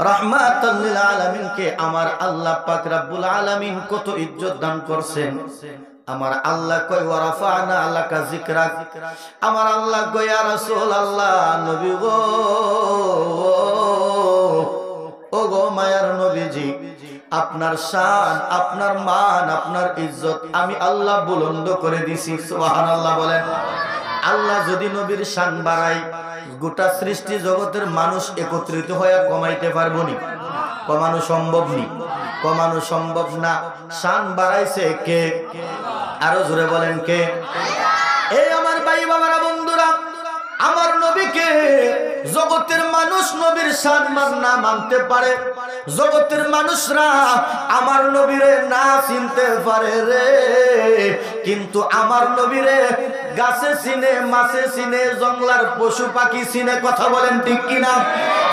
রাহমাতাল লিল আলামিনকে আমার আল্লাহ পাক রব্বুল আলামিন কত ইজ্জত দান করছেন। আমার আল্লাহ কয় ওয়া রাফা'না লাকা যিকরাক, আমার আল্লাহ কয় ইয়া রাসূলুল্লাহ, নবী গো, ও গো মায়ার নবীজি, আপনার শান, আপনার মান, আপনার ইজ্জত আমি আল্লাহ বুলন্দ করে দিছি। সুবহানাল্লাহ বলেন। আল্লাহ যদি নবীর শান বাড়ায়, গোটা সৃষ্টি জগতের মানুষ একত্রিত হয়ে কমাইতে পারবো নি? কমানো সম্ভব নি, কমানো সম্ভব না। শান বাড়াইছে কে? আরো জোরে বলেন কে? এই আমার ভাই বাবারা, বন্ধুরা, আমার নবীকে জগতের মানুষ নবীর শান না মানতে পারে, জগতের মানুষরা আমার নবীরে না চিনতে পারে রে, কিন্তু আমার নবীরে গাছে চিনে, মাছে চিনে, জঙ্গলার পশু পাখি চিনে। কথা বলেন ঠিক কিনা?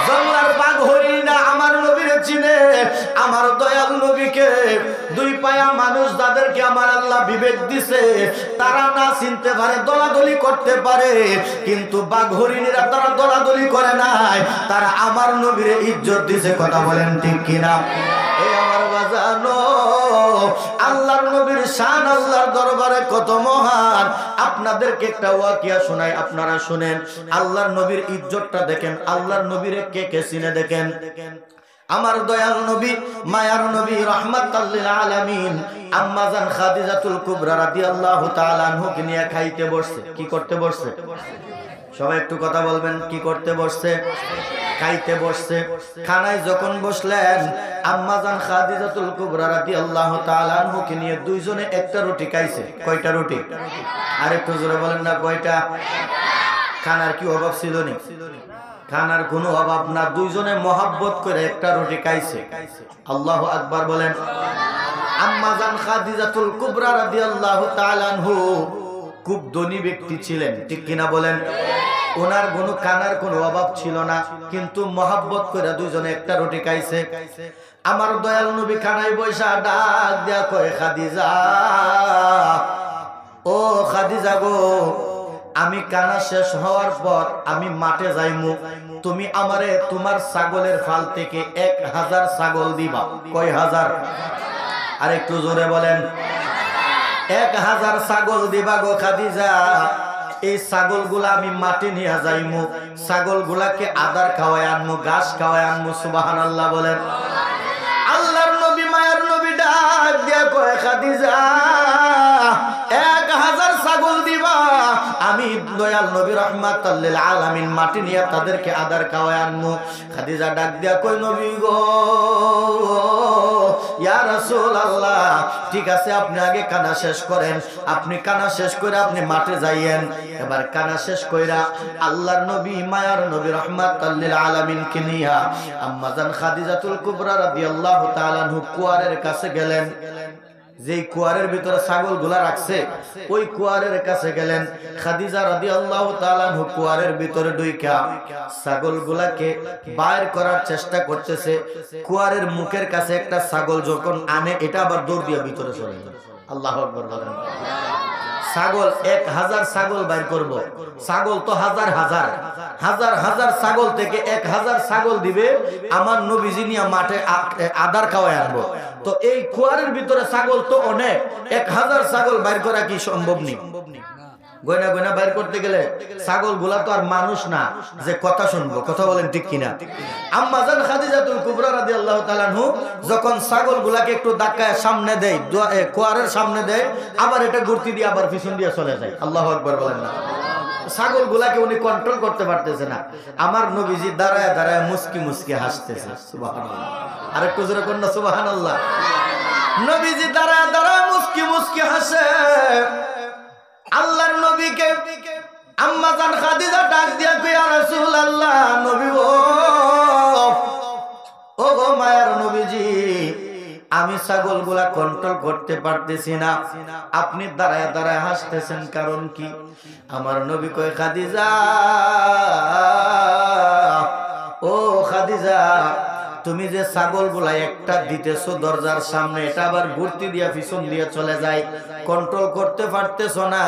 জঙ্গলার বাঘ হরিণা আমার নবীরে চিনে। আমার দয়াল নবীকে দুই পায়া মানুষ যাদেরকে আমার আল্লাহ বিবেক দিছে, তারা না চিনতে পারে, দলাদলি করতে পারে, কিন্তু বাঘ হরিণীরা তারা দলাদলি করে নাই, তারা আমার নবীরে ইজ্জত দিছে। কথা বলেন ঠিক কিনা? এই আমার বাজানো, আল্লাহর নবীর শান আল্লাহর দরবারে কত মহান। আপনাদেরকে একটা ওয়াকিয়া শোনাই, আপনারা শুনেন। আল্লাহর নবীর ইজ্জতটা দেখেন, আল্লাহর নবীরে কে কে চিনে দেখেন। আমার দয়াল নবী, মায়ার নবী, রাহমাতাল লিল আলামিন আম্মা জান খাদিজাতুল কুবরা রাদিয়াল্লাহু তাআলা আনহাকে নিয়ে খাইতে বসছে। কি করতে বসছে? সবাই একটু কথা বলবেন। কি করতে বসছে? খাইতে বসছে। খানায় যখন বসলেন, আম্মা জান খাদিজাতুল কুবরা রাদিয়াল্লাহু তাআলা আনহাকে নিয়ে দুইজনে একটা রুটি খাইছে। কয়টা রুটি? আরেকটু জোরে বলেন না, কয়টা? খানার কি অভাব ছিল নি? খানার কোনো অভাব না, দুইজনে মহাব্বত করে একটা রুটি খাইছে। আল্লাহু আকবার বলেন। আম্মা জান খাদিজাতুল কুবরা রাদিয়াল্লাহু তাআলা আনহু খুব ধনী ব্যক্তি ছিলেন, ঠিক কিনা বলেন? ওনার কোনো খানার কোনো অভাব ছিল না, কিন্তু মহাব্বত করে দুইজনে একটা রুটি খাইছে। আমার দয়াল নবী খানায় বৈশা ডাক দিয়া কয়, খাদিজা, ও খাদিজা গো, আমি কানা শেষ হওয়ার পর আমি মাঠে যাইমু, তুমি আমারে তোমার ছাগলের ফাল থেকে 1000 ছাগল দিবা। কয় হাজার? আর একটু জোরে বলেন। 1000 ছাগল দিবা গো খাদিজা। এই ছাগলগুলা আমি মাঠে নিয়ে যাইমু, ছাগলগুলাকে আদার খাওয়ায় আনমু, ঘাস খাওয়ায় আনমু। সুবহানাল্লাহ বলেন। আল্লাহর নবী, মায়ার নবী ডাক দিয়া কয়, খাদিজা 1000 ছাগল দিবা, আমি দয়াল নবী রাহমাতাল লিল আলামিন মাটি নিয়ে তাদেরকে আদার খাওয়ায় আনমু। খাদিজা ডাক দিয়া কয়, নবী গো, ইয়া রাসূলুল্লাহ, ঠিক আছে, আপনি আগে কানা শেষ করেন, আপনি কানা শেষ করে আপনি মাঠে যাইয়েন। এবার কানা শেষ কইরা আল্লাহর নবী, মায়ার নবী রাহমাতাল লিল আলামিন কে নিয়া আম্মা জান খাদিজাতুল কুবরা রাদিয়াল্লাহু তাআলা আনহু কুয়ারের কাছে গেলেন। যেই কুয়ারের ভিতরে ছাগলগুলা রাখছে, ওই কুয়ারের কাছে গেলেন। খাদিজা রাদিয়াল্লাহু তাআলা আনহা কুয়ারের ভিতরে ঢুইকা ছাগলগুলাকে বাইর করার চেষ্টা করতেছে। কুয়ারের মুখের কাছে একটা ছাগল যখন আনে, এটা আবার দৌড় দিয়ে ভিতরে চলে যায়। আল্লাহু আকবার বলেন। ছাগল 1000 ছাগল বাইর করব, ছাগল তো হাজার হাজার হাজার হাজার ছাগল থেকে 1000 ছাগল দিবে আমার নবীজি নিয়ে মাঠে আদার খাওয়ায় আনবো। তো এই কুয়ারের ভিতরে ছাগল তো অনেক, 1000 ছাগল বাইর করা কি সম্ভব নেই? গয়না গয়না বাইর করতে গেলে ছাগল গুলা তো আর মানুষ না যে কথা শুনবো। কথা বলেন ঠিক কিনা? আম্মা জান খাদিজাতুল কুবরা রাদিয়াল্লাহু তাআলা আনহু যখন ছাগল গুলাকে একটু ধাক্কায় সামনে দেয়, কুয়ারের সামনে দেয়, আবার এটা ঘুরতি দিয়ে আবার পিছন দিয়ে চলে যায়। আল্লাহু আকবার বলেন না। ছাগল গুলাকে উনি কন্ট্রোল করতে পারতেছে না। আমার নবীজি দাঁড়ায় দাঁড়ায় মুস্কি মুস্কি হাসতেছে। সুবহানাল্লাহ। আরেকটু জোরে কোন না সুবহানাল্লাহ। নবীজি দাঁড়ায় দাঁড়ায় মুস্কি মুস্কি হাসে। আল্লাহর নবীকে আম্মা জান খাদিজা ডাক দিয়া কই, ইয়া রাসূলুল্লাহ, নবী ও গো মায়ার নবীজি, আমি ছাগলগুলা কন্ট্রোল করতে পারতেছি না, আপনি দাঁড়ায় দাঁড়ায় হাসতেছেন, কারণ কি? আমার নবী কয়, খাদিজা, ও খাদিজা, তুমি যে ছাগলগুলা একটা দিতেছো দরজার সামনে, এটা আবার ঘুরতি দিয়া পিছন দিয়ে চলে যায়, কন্ট্রোল করতে পারতেছো না।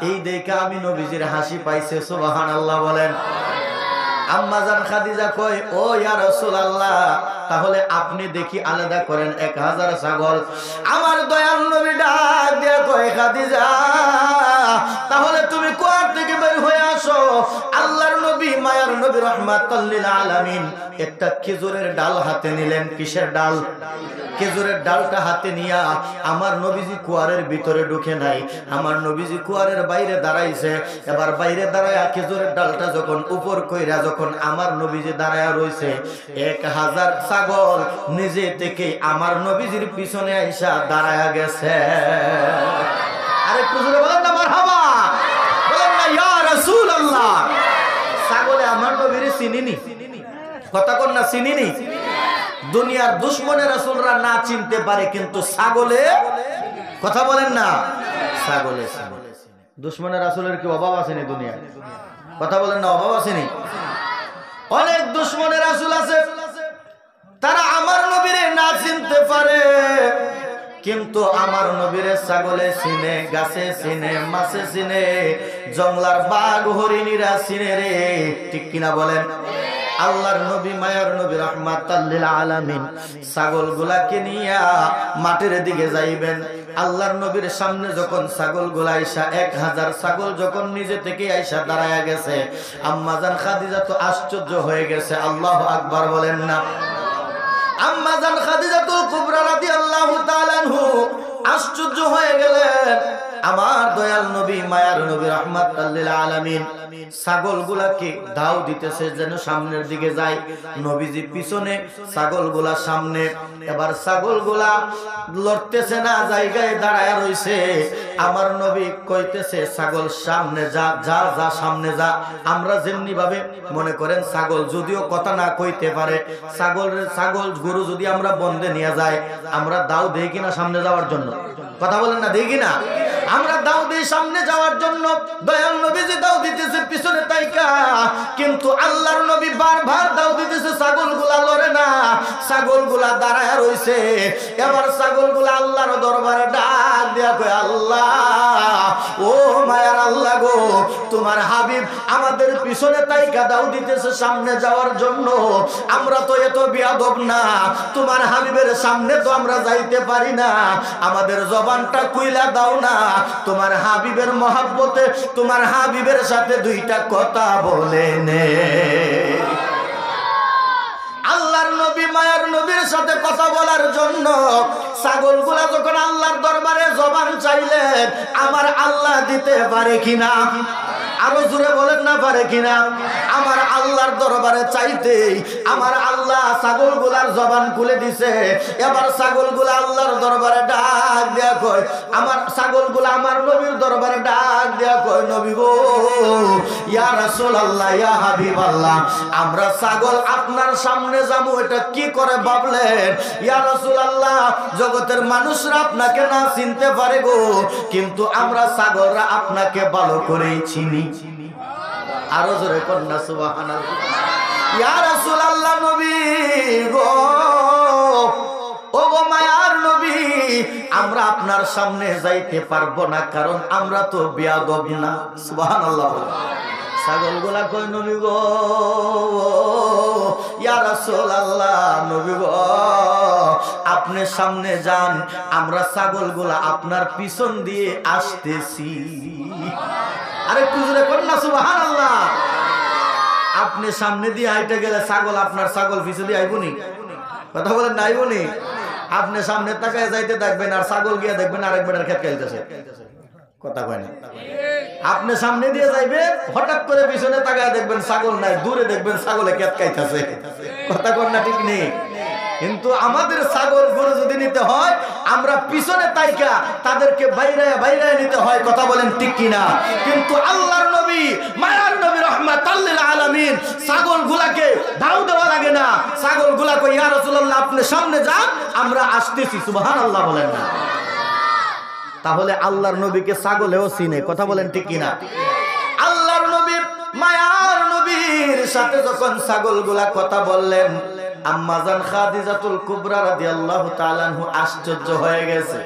এই দেখে আমি নবীজির হাসি পাইছে। সুবহানাল্লাহ বলেন। আম্মা জান খাদিজা কয় ও ইয়া রাসূলুল্লাহ তাহলে আপনি দেখি আলাদা করেন 1000 ছাগল। আমার দয়াল নবী ডাক দিয়া কয় খাদিজা তাহলে তুমি কুয়ার থেকে বের হয়ে আসো। আল্লাহর নবী মায়ার নবী রাহমাতাল লিল আলামিন একটা খেজুরের ডাল হাতে নিলেন। কিসের ডাল? খেজুরের ডালটা হাতে নিয়া আমার নবীজি কুয়ারের ভিতরে ঢুকে নাই, আমার নবীজি কুয়ারের বাইরে দাঁড়াইছে। এবার বাইরে দাঁড়ায়া খেজুরের ডালটা যখন উপর কইরা যখন আমার নবীজি দাঁড়ায়া রইছে 1000 ছাগল নিজে থেকে আমার নবীজির পিছনে আইসা দাঁড়ায়া গেছে। আরে কুজুরে বলেন না মারহাবা, বলেন না ইয়া রাসূলুল্লাহ। ছাগলে আমার নবীরে চিনিনি, কথা কোন না চিনিনি। দুনিয়ার দুশমনের রাসূলরা না চিনতে পারে কিন্তু ছাগলে, কথা বলেন না, ছাগলে দুশমনের রাসূলের কি অভাব আছে নি দুনিয়ায়? কথা বলেন না, অভাব আছে নি? অনেক দুশমনের রাসূল আছে তারা আমার নবীরে না চিনতে পারে কিন্তু আমার নবীরে ছাগলে চিনে, গাছে চিনে, মাছে চিনে, জঙ্গলার বাঘ হরিণীরা চিনে রে, ঠিক কিনা বলেন? আল্লাহর নবী মায়ার নবী রাহমাতাল লিল আলামিন ছাগলগুলাকে নিয়া মাঠের দিকে যাইবেন। আল্লাহর নবীর সামনে যখন ছাগলগুলা আইসা 1000 ছাগল যখন নিজে থেকে আইসা দাঁড়ায়া গেছে, আম্মা জান খাদিজা তো আশ্চর্য হয়ে গেছে। আল্লাহু আকবার বলেন না। আম্মা জান খাদিজাতুল কুবরা রাদিয়াল্লাহু তাআলা আনহু আশ্চর্য হয়ে গেলেন। আমার দয়াল নবী মায়ার নবী রাহমাতাল লিল আলামিন ছাগলগুলাকে দাও দিতেছে যেন সামনের দিকে যায়। নবীজি পিছনে, ছাগলগুলা সামনে। এবার ছাগলগুলা লড়তেছে না, জায়গায় দাঁড়ায় রইছে। আমার নবী কইতেছে ছাগল সামনে যা, যা যা সামনে যা। আমরা যেমনি ভাবে মনে করেন ছাগল যদিও কথা না কইতে পারে, ছাগল গরু যদি আমরা বন্ধে নিয়ে যাই, আমরা দাও দেই কিনা সামনে যাওয়ার জন্য? কথা বলেন না, দেই কিনা? আমরা দাও দেই সামনে যাওয়ার জন্য। দয়াল নবী যে দাও দিতেছে পিছনে তাইকা, কিন্তু আল্লাহর নবী বারবার দাও দিতেছে, ছাগলগুলা লড়ে না, ছাগলগুলা দাঁড়ায় রইছে। এবার ছাগলগুলা আল্লাহর দরবারে ডাক দিয়া কয় আল্লাহ, ও মায়ার আল্লাহ গো, তোমার হাবিব আমাদের পিছনে তাইকা দাও দিতেছে সামনে যাওয়ার জন্য। আমরা তো এত বিয়াদব না, তোমার হাবিবের সামনে তো আমরা যাইতে পারি না, আমাদের জবানটা কুইলা দাও না, তোমার হাবিবের মহব্বতে তোমার হাবিবের সাথে দুইটা কথা বলে নে। আল্লাহর নবী মায়ার নবীর সাথে কথা বলার জন্য ছাগলগুলা যখন আল্লাহর দরবারে জবান চাইলেন, আমার আল্লাহ দিতে পারে কিনা? আরো জোরে বলেন না, পারে কিনা? আমার আল্লাহর দরবারে চাইতেই আমার আল্লাহ ছাগলগুলার জবান খুলে দিছে। এবার ছাগলগুলা আল্লাহর দরবারে ডাক দেয়া কয়, আমার ছাগলগুলা আমার নবীর দরবারে ডাক দেয়া কয়, নবী গো, ইয়া রাসূলুল্লাহ, ইয়া হাবিবাল্লাহ, আমরা ছাগল আপনার সামনে যাবো এটা কি করে ভাবলেন? ইয়া রাসূলুল্লাহ, জগতের মানুষরা আপনাকে না চিনতে পারে গো, কিন্তু আমরা ছাগলরা আপনাকে ভালো করেই চিনি। আরো জোরে কন্যা সুবহানাল্লাহ। ইয়া রাসূলুল্লাহ, নবী গো, ও গো মায়ার নবী, আমরা আপনার সামনে যাইতে পারবো না, কারণ আমরা তো বেয়াদব না। সুবহানাল্লাহ। ছাগলগুলা কই, নবী গো, ইয়া রাসূলুল্লাহ, নবী গো, আপনি সামনে যান, আমরা ছাগলগুলা আপনার পিছন দিয়ে আসতেছি। আরে কুজুরে কন্যা সুবহানাল্লাহ। আপনি সামনে দিয়ে আইতে গেলে ছাগল আপনার ছাগল পিছনে দিয়ে আইবনি? কথা বলেন না, আইবনি? আপনি সামনে তাকায় যাইতে দেখবেন আর ছাগল গিয়া দেখবেন আরেক বেটার ক্ষেত খেলতেছে। কথা কয় না? আপনি সামনে দিয়ে যাইবেন, হঠাৎ করে পিছনে তাকায় দেখবেন ছাগল নাই, দূরে দেখবেন ছাগলে ক্ষেত খাইতেছে। কথা কয় না, ঠিক নেই? কিন্তু আমাদের ছাগল গরু যদি নিতে হয়, আমরা পিছনে তাইকা তাদেরকে বাইরায় বাইরায় নিতে হয়। কথা বলেন ঠিক কিনা? কিন্তু আল্লাহর নবী মায়ার নবী রাহমাতাল লিল আলামিন ছাগলগুলাকে দাও দেওয়া লাগে না। ছাগলগুলা কই, ইয়া রাসূলুল্লাহ, আপনি সামনে যান, আমরা আসতেছি। সুবহানাল্লাহ বলেন না? তাহলে আল্লাহর নবীকে ছাগলেও চিনে। কথা বলেন ঠিক কিনা? আল্লাহর নবী মায়ার নবীর সাথে যখন ছাগলগুলা কথা বললেন, আম্মা জান খাদিজাতুল কুবরা রাদিয়াল্লাহু তাআলা আনহু আশ্চর্য হয়ে গেছে।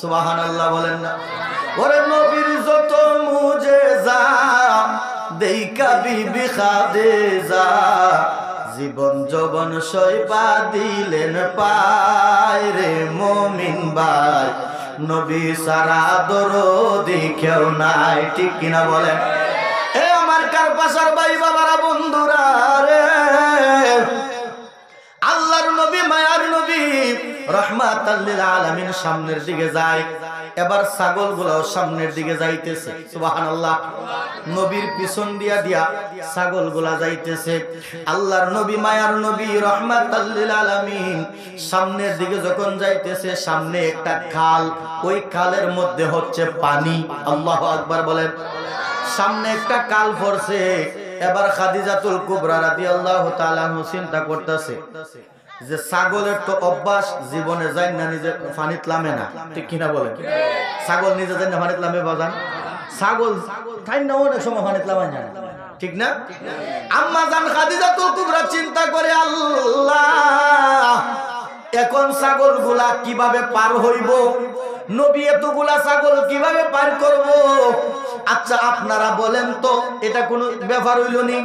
সুবহানাল্লাহ বলেন না? ওরে নবীর যত মুজেজা দেইকা বিবি খাদিজা জীবন যৌবন সইবা দিলেন পায় রে মুমিন ভাই নবী সারা দরদি কেউ নাই ঠিক কিনা বলেন এ আমার কারপাশার ভাই বাবারা বন্ধুরা রে আল্লাহর নবী মায়ার নবী রাহমাতাল লিল আলামিন সামনের দিকে যায় এবার ছাগলগুলোও সামনের দিকে যাইতেছে সুবহানাল্লাহ নবীর পিছন দিয়া দিয়া ছাগলগুলা যাইতেছে আল্লাহর নবী মায়ার নবী রাহমাতাল লিল আলামিন সামনের দিকে যখন যাইতেছে সামনে একটা খাল ওই খালের মধ্যে হচ্ছে পানি আল্লাহু আকবার বলেন সামনে একটা খাল পড়ছে এবার খাদিজাতুল কুবরা রাদিয়াল্লাহু তাআলা চিন্তা করতেছে যে ছাগলের তো অভ্যাস জীবনে যায় না নিজে পানিত নামে না ঠিক কিনা বলেন ছাগল নিজে যায় না পানিত নামে বাজান ছাগল তাই না অনেক সময় পানিত নামে না ঠিক না আম্মা জান খাদিজাতুল কুবরা চিন্তা করে আল্লাহ এখন ছাগলগুলা কিভাবে পার হইব নবী এতগুলা ছাগল কিভাবে পার করব আচ্ছা আপনারা বলেন তো এটা কোন ব্যাপার হইল নি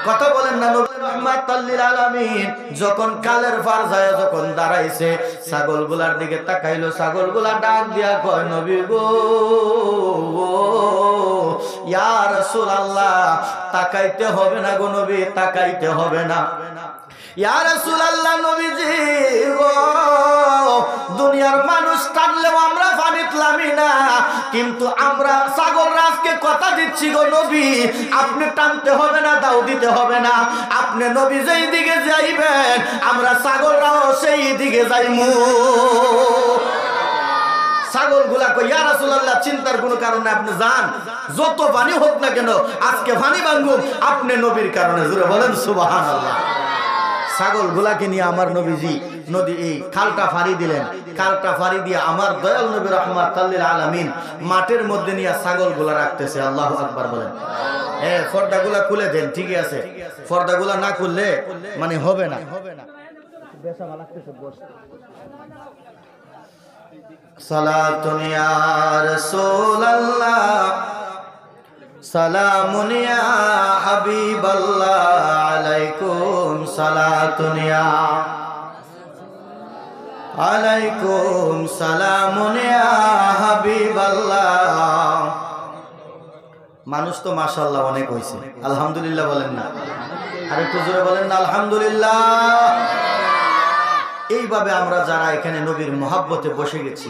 কথা বলেন না নবী রাহমাতাল লিল আলামিন যখন কালের পার যায় যখন দাঁড়াইছে ছাগলগুলার দিকে তাকাইলো ছাগলগুলা ডাক দিয়া কয় নবী গো ইয়া রাসূলুল্লাহ তাকাইতে হবে না গো নবী তাকাইতে হবে না ইয়া রাসূলুল্লাহ নবীজি গো দুনিয়ার মানুষ টানলেও আমরা পানিতে নামি না কিন্তু আমরা ছাগলরা আজকে কথা দিচ্ছি গো নবী আপনি টানতে হবে না দাও দিতে হবে না আপনি নবী যেই দিকে যাইবেন আমরা ছাগলরাও সেই দিকে যাইমু ছাগলগুলা কই ইয়া রাসূলুল্লাহ চিন্তার কোনো কারণ নাই আপনি যান যত পানি হোক না কেন আজকে পানি ভাঙুক আপনি নবীর কারণে জোরে বলেন সুবহানাল্লাহ ছাগলগুলাকে নিয়ে আমার নবীজি নদী এই খালটা ফাড়ি দিলেন খালটা ফাড়ি দিয়ে আমার দয়াল নবী রাহমাতাল লিল আলামিন মাঠের মধ্যে নিয়ে ছাগলগুলা রাখতেছে আল্লাহু আকবার বলেন পর্দাগুলা খুলে দেন ঠিকই আছে পর্দাগুলা না খুললে মানে হবে না বেশামা লাগতেছে বসতে সালাতুন ইয়া রাসূলুল্লাহ সালামুন ইয়া হাবিবাল্লাহ আলাইকুম সালাতুন ইয়া আলাইকুম সালামুন ইয়া হাবিবাল্লাহ মানুষ তো মাশাআল্লাহ অনেক হইছে আলহামদুলিল্লাহ বলেন না আরেকটু জোরে বলেন না আলহামদুলিল্লাহ এইভাবে আমরা যারা এখানে নবীর মহব্বতে বসে গেছি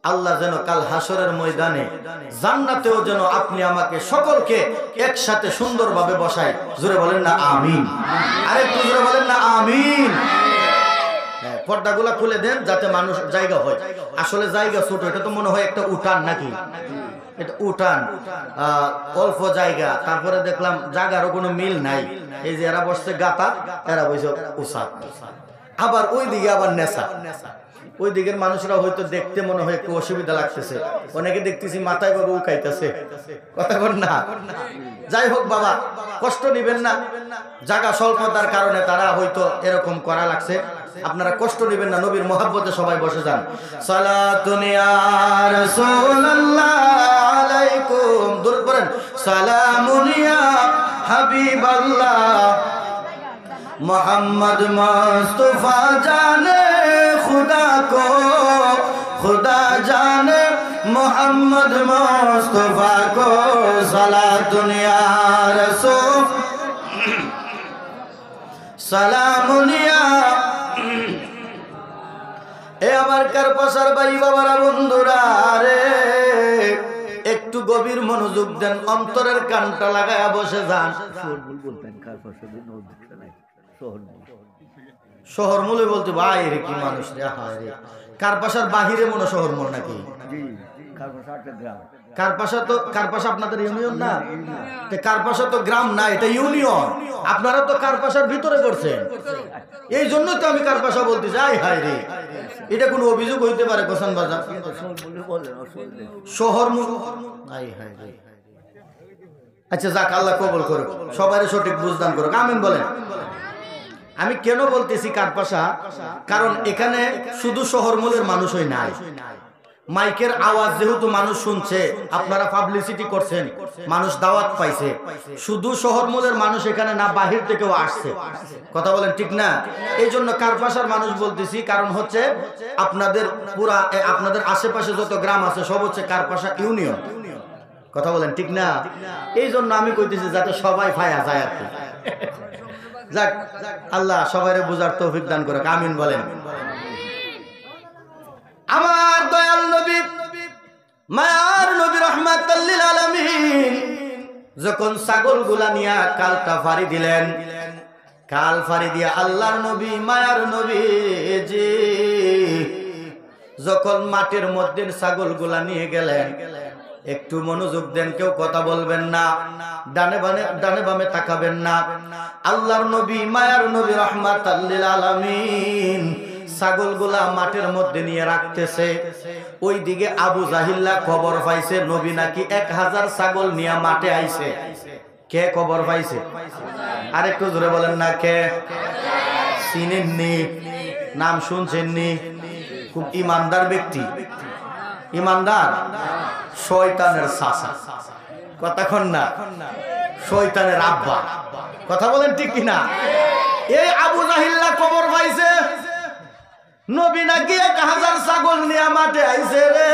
আল্লাহ যেন কাল হাসরের ময়দানে জান্নাতেও যেন আপনি আমাকে সকলকে একসাথে সুন্দরভাবে বসায় জোরে বলেন না আমিন আরেকটু জোরে বলেন না আমিন পর্দাগুলা খুলে দেন যাতে মানুষ জায়গা হয় আসলে জায়গা ছোট এটা তো মনে হয় একটা উঠান নাকি এটা উঠান অল্প জায়গা তারপরে দেখলাম জায়গারও কোনো মিল নাই এই যে এরা বসছে গাতা এরা বসে উষা আবার ওই দিকে আবার নেশা ওই দিকের মানুষরা হয়তো দেখতে মনে হয় একটু অসুবিধা লাগতেছে অনেকে দেখতেছি মাথায় বাবু উকাইতেছে কথা বল না যাই হোক বাবা কষ্ট নিবেন না জায়গা স্বল্পতার কারণে তারা হয়তো এরকম করা লাগছে আপনারা কষ্ট নিবেন না নবীর মহব্বতে সবাই বসে যান সালাতুন ইয়া রাসূলুল্লাহ আলাইকুম দরুদ পড়েন সালামুন ইয়া হাবিবাল্লাহ मोहम्मद मुस्तफा जाने खुदा को खुदा जाने मोहम्मद मुस्तफा को सलातुन या रसूल सलामुन या ए আমার কারপাসার ভাই বাবারা বন্ধুরা রে একটু গভীর মনোযোগ দেন অন্তরের কানটা লাগায়া বসে যান বলতেন কারপাসার দিন শহর মূলে বলতে ভাই রে কি মানুষ রে হায় রে কারপাশার বাহিরে মনে শহর মন নাকি কারপাশা আপনাদের ইউনিয়ন না কারপাশা তো গ্রাম না এটা ইউনিয়ন আপনারা তো কারপাশার ভিতরে করছেন এই জন্য তো আমি কারপাশা বলতে যাই হায় রে এটা কোনো অভিযোগ হইতে পারে কোসান বাজার শহর আচ্ছা যাক আল্লাহ কবুল করুক সবারই সঠিক বুঝদান করুক আমিন বলেন আমি কেন বলতেছি কারপাশা কারণ এখানে শুধু শহর মূলের মানুষই নাই মাইকের আওয়াজ যেহেতু মানুষ শুনছে, আপনারা পাবলিসিটি করছেন, মানুষ দাওয়াত পাইছে, শুধু শহর মূলের মানুষ এখানে না, বাহির থেকেও আসছে, কথা বলেন ঠিক না? এই জন্য কারপাশার মানুষ বলতেছি, কারণ হচ্ছে আপনাদের আপনাদের আশেপাশে যত গ্রাম আছে সব হচ্ছে কারপাশা ইউনিয়ন, কথা বলেন ঠিক না? এই জন্য আমি কইতেছি যাতে সবাই ফায়া যায় আর কি। যাক, আল্লাহ সবাইরে বুঝার তৌফিক দান করে, আমিন বলেন। আমার দয়াল নবী, মায়ার নবী রাহমাতাল লিল আলামিন যখন ছাগলগুলা নিয়া কালটা ফাড়ি দিলেন, কাল ফাড়ি দিয়া আল্লাহর নবী, মায়ার নবী জি যখন মাটির মধ্যে ছাগলগুলা নিয়ে গেলেন, একটু মনোযোগ দেন, কেউ কথা বলবেন না, ডানে বামে তাকাবেন না। আল্লাহর নবী, মায়ার নবী রাহমাতাল লিল আলামিন ছাগলগুলা মাটির মধ্যে নিয়ে রাখতেছে। ওই দিকে আবু জাহিল্লা খবর পাইছে নবী নাকি 1000 ছাগল নিয়ে মাঠে আইছে। কে খবর পাইছে? আরেকটু জোরে বলেন না, কে? চিনেননি? নাম শুনছেননি? খুব ইমানদার ব্যক্তি। ইমানদার? শয়তানের চাচা, কথাক্ষণ না, শয়তানের আব্বা, কথা বলেন ঠিক কিনা? এই আবু জাহিল্লা খবর পাইছে নবী নাকি 1000 ছাগল নিয়ে মাঠে আইছে রে।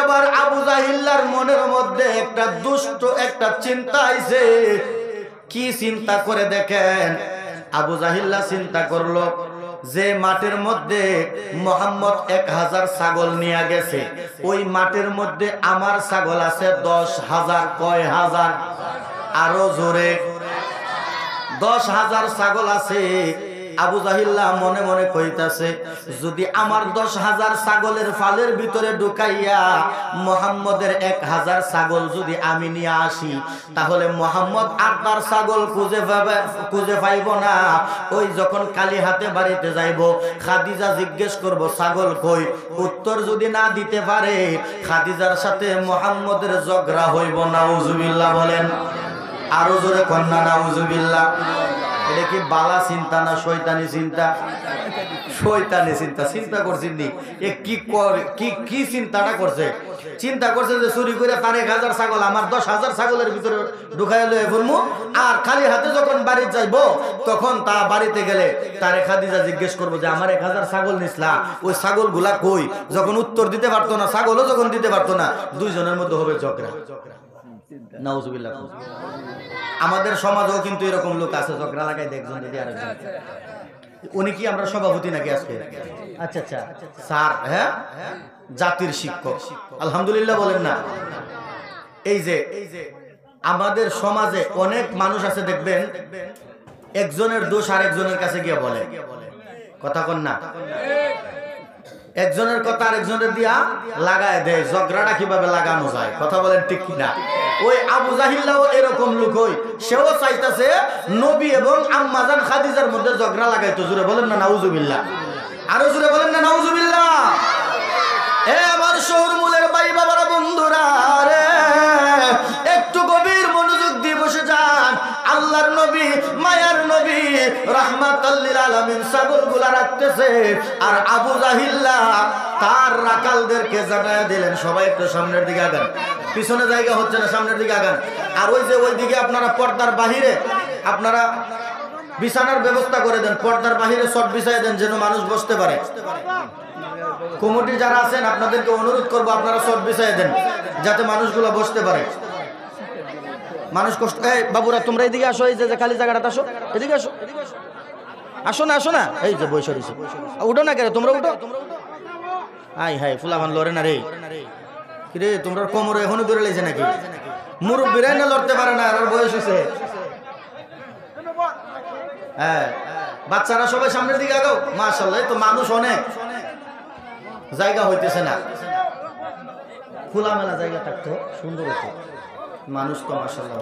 এবার আবু জাহিল্লার মনের মধ্যে একটা দুষ্ট একটা চিন্তা আইছে। কি চিন্তা করে দেখেন, আবু জাহিল্লা চিন্তা করলো যে মাঠের মধ্যে মুহাম্মদ 1000 ছাগল নিয়ে গেছে, ওই মাঠের মধ্যে আমার ছাগল আছে 10,000। কয় হাজার? আরো জোরে। 10,000 ছাগল আছে। আবু জাহিল্লা মনে মনে কইতাছে, যদি আমার 10,000 ছাগলের ফালের ভিতরে ঢুকাইয়া মুহাম্মদের 1000 ছাগল যদি আমি নিয়ে আসি, তাহলে মুহাম্মদ আর তার ছাগল খুঁজে পাইব না। ওই যখন কালি হাতে বাড়িতে যাইব, খাদিজা জিজ্ঞেস করব ছাগল কই, উত্তর যদি না দিতে পারে খাদিজার সাথে মুহাম্মদের ঝগড়া হইব। নাউজুবিল্লাহ বলেন। আরো জোরে কন্যা নাউজুবিল্লাহ। এটা কি বালা চিন্তা না শয়তানি চিন্তা? শয়তানি চিন্তা। চিন্তা করছেন নি কি চিন্তাটা করছে? চিন্তা করছে যে চুরি করে তার 1000 ছাগল আমার 10,000 ছাগলের ভিতরে ঢুকাই লয়ে ফেলবো, আর খালি হাতে যখন বাড়ি যাইব তখন তা বাড়িতে গেলে তারে খাদিজা জিজ্ঞেস করবো যে আমার 1000 ছাগল নিসলা, ওই ছাগল গুলা কই? যখন উত্তর দিতে পারতো না, ছাগলও যখন দিতে পারতো না, দুইজনের মধ্যে হবে ঝগড়া। নাউজুবিল্লাহ। আমাদের সমাজেও কিন্তু এরকম লোক আছে, ঝগড়া লাগাই দেখবেন যদি আরেকজন। উনি কি আমরা সভাপতি নাকি আজকে? আচ্ছা আচ্ছা স্যার, হ্যাঁ জাতির শিক্ষক, আলহামদুলিল্লাহ বলেন না। এই যে আমাদের সমাজে অনেক মানুষ আছে দেখবেন, একজনের দোষ আরেকজনের কাছে গিয়ে বলে, কথা কন না, একজনের কথা আরেকজনের দিয়া লাগায় দেয়। ঝগড়াটা কিভাবে লাগানো যায়, কথা বলেন ঠিক কিনা? ওই আবু জাহিল্লাও এরকম লোক, হই সেও চাইতেছে নবী এবং আম্মাজান খাদিজার মধ্যে ঝগড়া লাগাইতো। জোরে বলেন না নাউজুবিল্লাহ। আরো জোরে বলেন না নাউজুবিল্লাহ। এ আমার শহর মূলের ভাই বাবারা, বন্ধুরা রে, একটু গভীর মনোযোগ দিয়ে বসে যান। আল্লাহর নবী, মায়ার নবী রাহমাতাল লিল আলামিন ছাগলগুলা রাখতেছে, আর আবু জাহিল্লা তার রাকালদেরকে জানায়া দিলেন সবাই একটু সামনের দিকে আগান। পিছনে জায়গা হচ্ছে না, সামনের দিকে আগান। আর ওই যে ওইদিকে আপনারা পর্দার বাহিরে আপনারা বিছানার ব্যবস্থা করে দেন, পর্দার বাহিরে শট বিছাই দেন যেন মানুষ বসতে পারে। কমিটি যারা আছেন আপনাদেরকে অনুরোধ করবো আপনারা শট বিছাই দেন যাতে মানুষগুলো বসতে পারে। মানুষ কষ্ট। এই বাবুরা তোমরা এইদিকে আসো, এই যে খালি জায়গাটা আসো, এদিকে আসো, আসো না, আসো না, এই যে বসে রয়েছে, উঠো না কেন তোমরা, উঠো। আই হাই ফুলামান লড়ে না রে, কিরে তোমরা কোমর এখনো দূরে লেগেছে নাকি? মুরব্বীরাই না লড়তে পারে না, আর বয়স হয়েছে। হ্যাঁ বাচ্চারা সবাই সামনের দিকে আগাও। মাশাআল্লাহ, তো মানুষ অনেক, জায়গা হইতেছে না, খোলামেলা জায়গা থাকতো সুন্দর হতো। মানুষ তো মাশাআল্লাহ।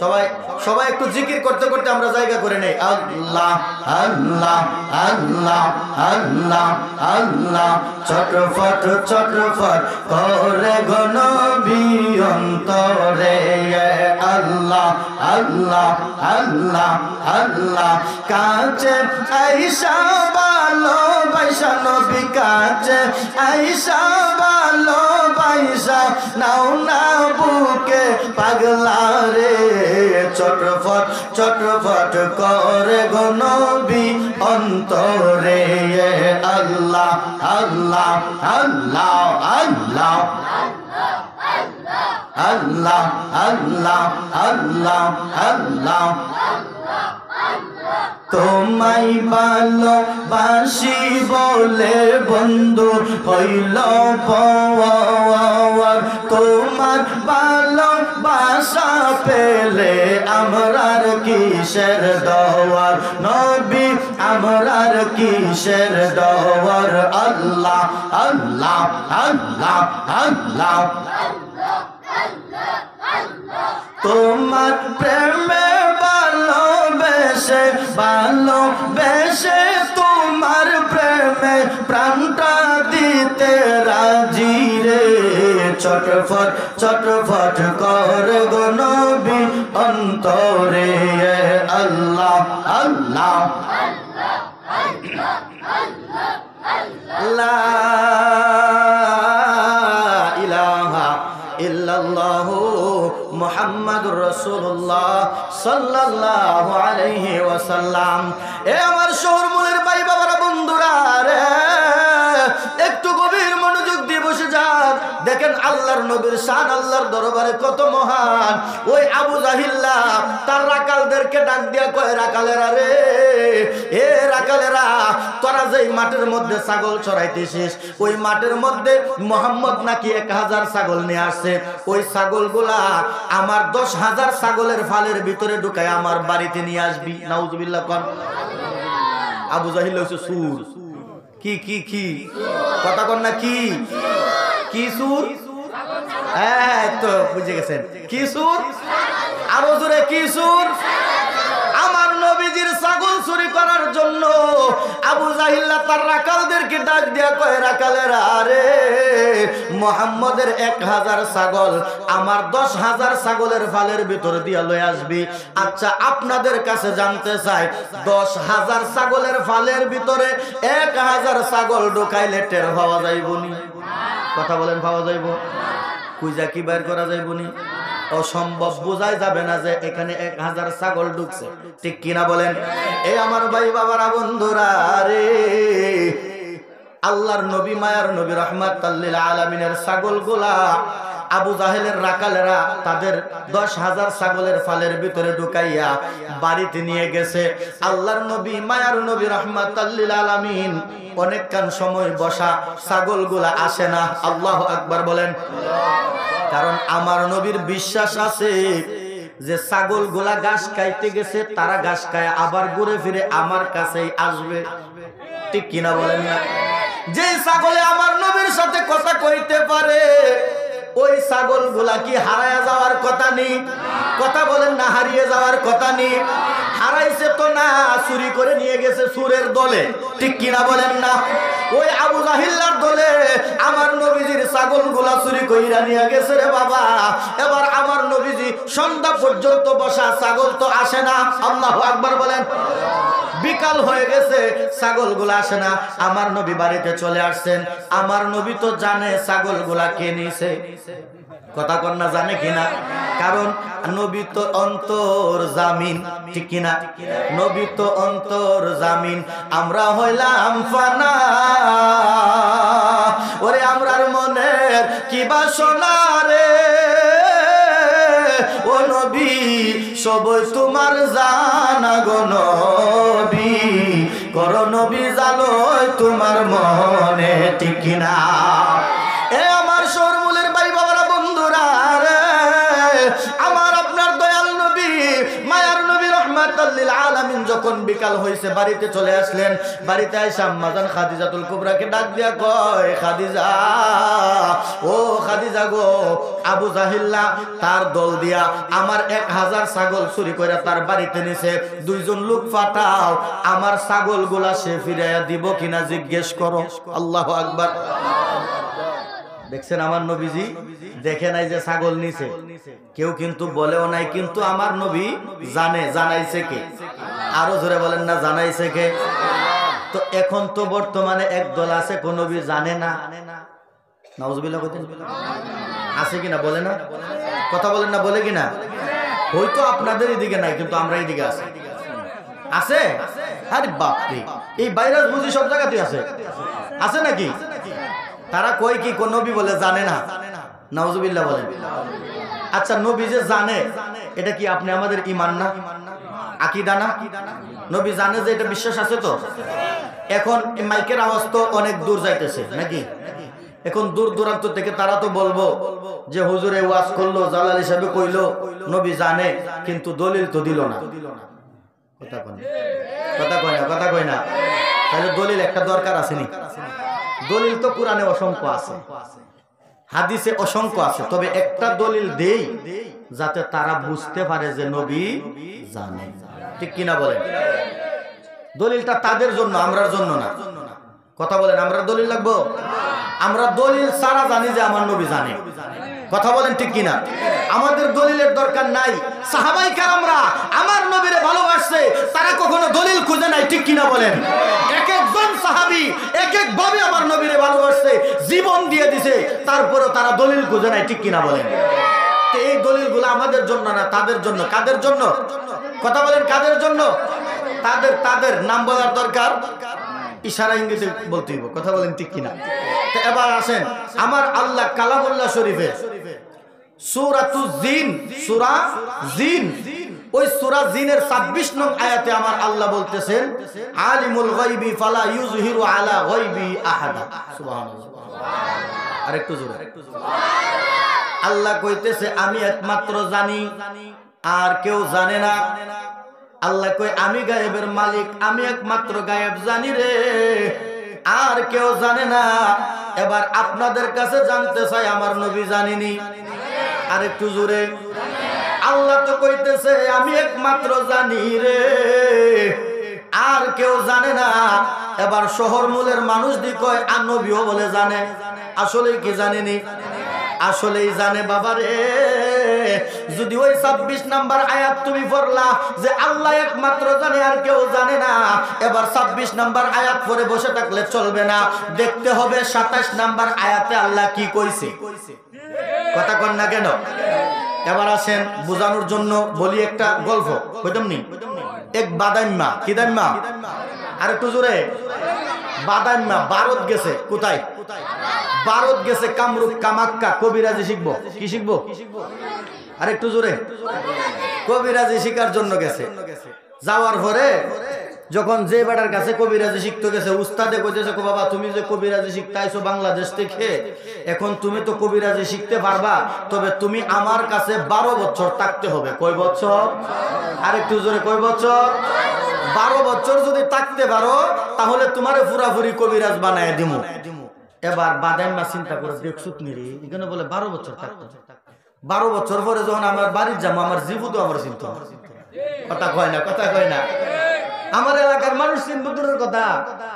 সবাই সবাই একটু জিকির করতে করতে আমরা জায়গা করে নেই। আল্লাহ আল্লাহ আল্লাহ আল্লাহ আল্লাহ, চটফট চটফট করে গনবী অন্তরে। আল্লাহ আল্লাহ আল্লাহ আল্লাহ, কাছে আইসা ভালোবাসা নবী কাছে আইসা ভালোবাসা নাও না বুকে পাগলা রে চটফট চটফট করে গো নবী অন্তরে আল্লাহ আল্লাহ আল্লাহ আল্লাহ আল্লাহ আল্লাহ আল্লাহ আল্লাহ তোমায় ভালোবাসি বলে বন্ধু হইল পাওয়ার তোমার ভালোবাসা পেলে আমরার কিসের দওয়ার নবী আমরার কিসের দওয়ার আল্লাহ আল্লাহ আল্লাহ আল্লাহ তোমার প্রেমে ভালোবেসে ভালোবেসে তোমার প্রেমে প্রাণটা দিতে রাজি রে চটফট চটফট কর গো নবী অন্তরে আল্লাহ আল্লাহ লা ইলাহা ইল্লাল্লাহু মুহাম্মাদুর রাসূলুল্লাহ সাল্লাল্লাহু আলাইহি ওয়াসাল্লাম। এ আমার শহরমূলের ভাই বাবারা বন্ধুরা রে, একটু গভীর মনোযোগ দিয়ে বসে যান। দেখেন আল্লাহর নবীর শান আল্লাহর দরবারে কত মহান। ওই আবু জাহিল্লা তার রাকালদেরকে ডাক দিয়া কয়, রাকালেরা রে, এ রাকালেরা, তোরা যেই মাঠের মধ্যে ছাগল চড়াইতেছিস, ওই মাঠের মধ্যে মুহাম্মদ নাকি 1000 ছাগল নিয়ে আসছে। ওই ছাগলগুলা আমার 10,000 ছাগলের ফালের ভিতরে ঢুকায় আমার বাড়িতে নিয়ে আসবি। নাউজুবিল্লাহ কোন। আবু জাহিল হচ্ছে সুর। কি কি কি কথা কন না, কি কি সুর? হ্যাঁ তো বুঝে গেছেন, কি সুর? আরো জোরে কি সুর? আমার নবীজির ছাগল চুরি করার জন্য আবু জাহিল্লা তার রাকালদেরকে ডাক দিয়া কয়, রাকালেরা রে, মুহাম্মদের 1000 ছাগল আমার 10,000 ছাগলের ফালের ভিতর দিয়া লয়ে আসবি। আচ্ছা আপনাদের কাছে জানতে চাই, 10,000 ছাগলের ফালের ভিতরে 1000 ছাগল ঢুকাইলে টের পাওয়া যাইবনি? কথা বলেন, পাওয়া যাইব? কুইজা কি বাইর করা যাইবনি? অসম্ভব, বোঝাই যাবে না যে এখানে 1000 ছাগল ঢুকছে, ঠিক কিনা বলেন? এই আমার ভাই বাবারা বন্ধুরা রে, আল্লাহর নবী মায়ার নবী রাহমাতাল লিল আলামিনের ছাগলগুলা আবু জাহেলের রাকালেরা তাদের 10,000 ছাগলের ফালের ভিতরে ঢুকাইয়া বাড়িতে নিয়ে গেছে। আল্লাহর নবী মায়ার নবী রাহমাতাল লিল আলামিন অনেকক্ষণ সময় বসা, ছাগলগুলা আসে না। আল্লাহু আকবার বলেন। কারণ আমার নবীর বিশ্বাস আছে যে ছাগলগুলা ঘাস খাইতে গেছে, তারা ঘাস খায় আবার ঘুরে ফিরে আমার কাছেই আসবে, ঠিক কিনা বলেন না? যে ছাগলে আমার নবীর সাথে কথা কইতে পারে, ওই ছাগলগুলা কি হারায় যাওয়ার কথা নেই? কথা বলেন না, হারিয়ে যাওয়ার কথা নেই। হারাইছে তো না, চুরি করে নিয়ে গেছে চোরের দলে, ঠিক কিনা বলেন না? ওই আবু জাহিল্লার দলে আমার নবীজির ছাগলগুলা চুরি কইরা নিয়ে গেছে রে বাবা। এবার আমার নবীজি সন্ধ্যা পর্যন্ত বসা, ছাগল তো আসে না। আল্লাহু আকবার বলেন। বিকাল হয়ে গেছে, ছাগলগুলা আসে না। আমার নবী বাড়িতে চলে আসছেন। আমার নবী তো জানে ছাগলগুলা কে নিছে, কথা কন্যা জানে কিনা? কারণ নবী তো অন্তর জামিন, ঠিক কিনা? নবী তো অন্তর জামিন, আমরা হইলাম ফানা। ওরে আমরার মনের কি বাসনা রে, ও নবী সবই তোমার জানা গো নবী, কর নবী জানো তোমার মনে, ঠিক কিনা? এ আমার শহরমূলের ভাই বাবারা বন্ধুরা রে, আমার আপনার দয়াল নবী মায়ার নবী রাহমাতাল লিল আলামিন যখন বিকাল হইছে বাড়িতে চলে আসলেন। বাড়িতে আইসা আম্মাজান খাদিজাতুল কুবরাকে ডাক দিয়া কয়, খাদিজা, ও খাদিজা গো, আবু জাহিল্লা তার দল দিয়া আমার 1000 ছাগল চুরি করে তার বাড়িতে নিছে। 2 জন লোক পাঠাও, আমার ছাগলগুলা সে ফিরাইয়া দিব কিনা জিজ্ঞেস করো। আল্লাহু আকবার। দেখছেন আমার নবীজি দেখে নাই যে ছাগল নিছে, কেউ কিন্তু বলেও নাই, কিন্তু আমার নবী জানে। জানাইছে কে? আরো জোরে বলেন না, জানাইছে কে? তো এখন তো বর্তমানে একদল আছে কোন নবী জানে না, নাউজুবিল্লাহ কইতেন আছে কিনা বলে না, কথা বলেন না, বলে কিনা? হয়তো আপনাদের এদিকে নাই, কিন্তু আমরা এদিকে আছে, আছে। আরে বাপরে, এই ভাইরাস বুঝি সব জায়গাতেই আছে, আছে নাকি? তারা কই কি কোন নবী বলে জানে না, নাউজুবিল্লাহ বলেন। আচ্ছা, নবী যে জানে, এটা কি আপনি আমাদের ঈমান না, আকীদা না? নবী জানে যে, এটা বিশ্বাস আছে তো? এখন মাইকের আওয়াজ তো অনেক দূর যাইতেছে নাকি? এখন দূর দূরান্ত থেকে তারা তো বলবো যে হুজুরে ওয়াজ করলো, জালাল হিসাবে কইলো, নবী জানে, কিন্তু দলিল তো দিল না। কথা কয় না, কথা কয় না। তাহলে দলিল একটা দরকার আসেনি? দলিল তো কোরআনে অসংখ্য আছে, হাদিসে অসংখ্য আছে, তবে একটা দলিল দেই যাতে তারা বুঝতে পারে যে নবী জানে, ঠিক কিনা বলেন? দলিলটা তাদের জন্য, আমরার জন্য না। কথা বলেন, আমরা দলিল লাগবো? আমরা দলিল সারা জানি যে আমার নবী জানে, কথা বলেন ঠিক কিনা? আমাদের দলিলের দরকার নাই। সাহাবায়ে কেরামরা আমার নবীরে ভালোবাসছে, তারা কখনো দলিল খুঁজে নাই, ঠিক কিনা বলেন? এক একজন সাহাবী এক এক ভাবে আমার নবীরে ভালোবাসছে, জীবন দিয়ে দিছে, তারপরেও তারা দলিল খুঁজে নাই, ঠিক কিনা বলেন? তো এই দলিলগুলো আমাদের জন্য না, তাদের জন্য। কাদের জন্য? কথা বলেন, কাদের জন্য? তাদের তাদের নাম বলার দরকার, ইশারা ইঙ্গিতে বলতে হইব, কথা বলেন ঠিক কিনা? তো এবার আসেন, আমার আল্লাহ কালামুল্লাহ শরীফে সূরাতুজ জিন, সূরা জিন, ওই সূরা জিনের 26 নং আয়াতে আমার আল্লাহ বলতেছেন, আলিমুল গায়বি ফালা ইউযহিরু আলা গায়বি আহাদা। সুবহানাল্লাহ, আরেকটু জোরে। আল্লাহ কইতেছে, আমি একমাত্র জানি, আর কেউ জানে না। আল্লাহ কই, আমি গায়েবের মালিক, আমি একমাত্র গায়েব জানি রে, আর কেউ জানে না। এবার আপনাদের কাছে জানতে চাই, আমার নবী জানেনি? আর একটু জোরে। আল্লাহ তো কইতেছে, আমি একমাত্র জানি রে, আর কেউ জানে না। এবার শহর মূলের মানুষ দি কয়, আর নবীও বলে জানে। আসলে কি জানেনি? আসলেই জানে বাবা রে। যদি ওই 26 নাম্বার আয়াত তুমি পড়লা যে আল্লাহ একমাত্র জানে আর কেউ জানে না, এবার 26 নাম্বার আয়াত পড়ে বসে থাকলে চলবে না, দেখতে হবে 27 নাম্বার আয়াতে আল্লাহ কি কইছে। কথা কন না কেন? এবার আসেন, বোঝানোর জন্য বলি একটা গল্প, কইতাম নি? এক বাদাইম্মা, কি দাইম্মা? আর একটু জোরে। বাদাইম্মা ভারত গেছে, কোথায়? ভারত গেছে, কামরূপ কামাক্কা, কবিরাজি শিখবো। কি শিখবো? আর একটু জোরে। কবিরাজি শিখার জন্য গেছে। যাওয়ার পরে যখন যে বেটার কাছে কবিরাজি শিখতে গেছে, উস্তাদে কইতেছে, কো বাবা তুমি যে কবিরাজি শিখতে আইছো বাংলাদেশ থেকে, এখন তুমি তো কবিরাজি শিখতে পারবা, তবে তুমি আমার কাছে 12 বছর থাকতে হবে। কয় বছর? আর একটু জোরে, কয় বছর? 12 বছর যদি থাকতে পারো, তাহলে তোমারে পুরাপুরি কবিরাজ বানায় দিমু। এবার বাদাইম্মা চিন্তা করে, দেখছুত নিরে, এখানে বলে 12 বছর থাকতে। 12 বছর পরে যখন আমার বাড়ির যাবো, আমার জীবু তো আমার চিন্তা। কথা কয় না, কথা কয় না। আমার এলাকার মানুষ চিন্তা দূরের কথা,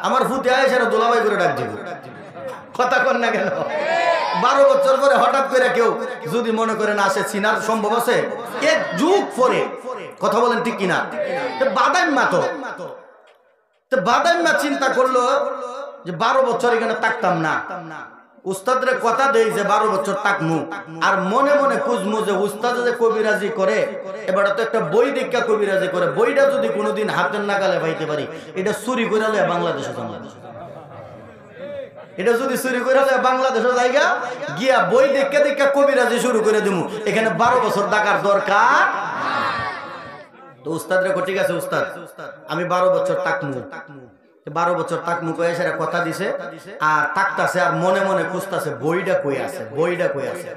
আমার ফুটে আয়েশারা দোলাবাই করে ডাক দিব। কথা কন না কেন? 12 বছর পরে হঠাৎ করে কেউ যদি মনে করেন আসে, চিনার সম্ভব আছে? এক যুগ পরে, কথা বলেন ঠিক কিনা? বাদাইম্মা তো বাদাইম্মা চিন্তা করলো যে 12 বছর এখানে থাকতাম না, উস্তাদরে কথা দেই যে 12 বছর থাকমু, আর মনে মনে খুঁজমু যে উস্তাদ যে কবিরাজি করে, এবার তো একটা বই দেখা কবিরাজি করে, বইটা যদি কোনোদিন হাতের নাগালে পাইতে পারি, এটা চুরি করে লয় বাংলাদেশে জমা। এটা যদি চুরি করে লয় বাংলাদেশের জায়গা গিয়া বই দেখা দেখা কবিরাজি শুরু করে দিমু, এখানে 12 বছর থাকার দরকার। তো উস্তাদরে ঠিক আছে উস্তাদ, আমি 12 বছর থাকমু। 12 বছর থাকমু কয়ে সেটা কথা দিছে, আর থাকতাছে, আর মনে মনে খুঁজতাছে বইটা কই আছে, বইটা কই আছে।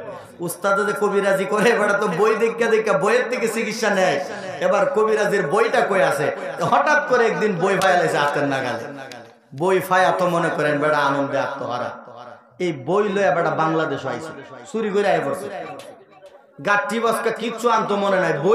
উস্তাদ যে কবিরাজি করে, এবার তো বই দেখা দেখা বইয়ের থেকে চিকিৎসা নেয়, এবার কবিরাজির বইটা কই আছে। হঠাৎ করে একদিন বই ফায়ালাইছে হাতের নাগালে। বই ফায়া তো মনে করেন বেড়া আনন্দে আত্মহারা, এই বই লয়ে বেড়া বাংলাদেশ আইছে, চুরি করে আয় পড়ছে, গাঠি বসকা কিচ্ছু আনতো মনে নাই। বই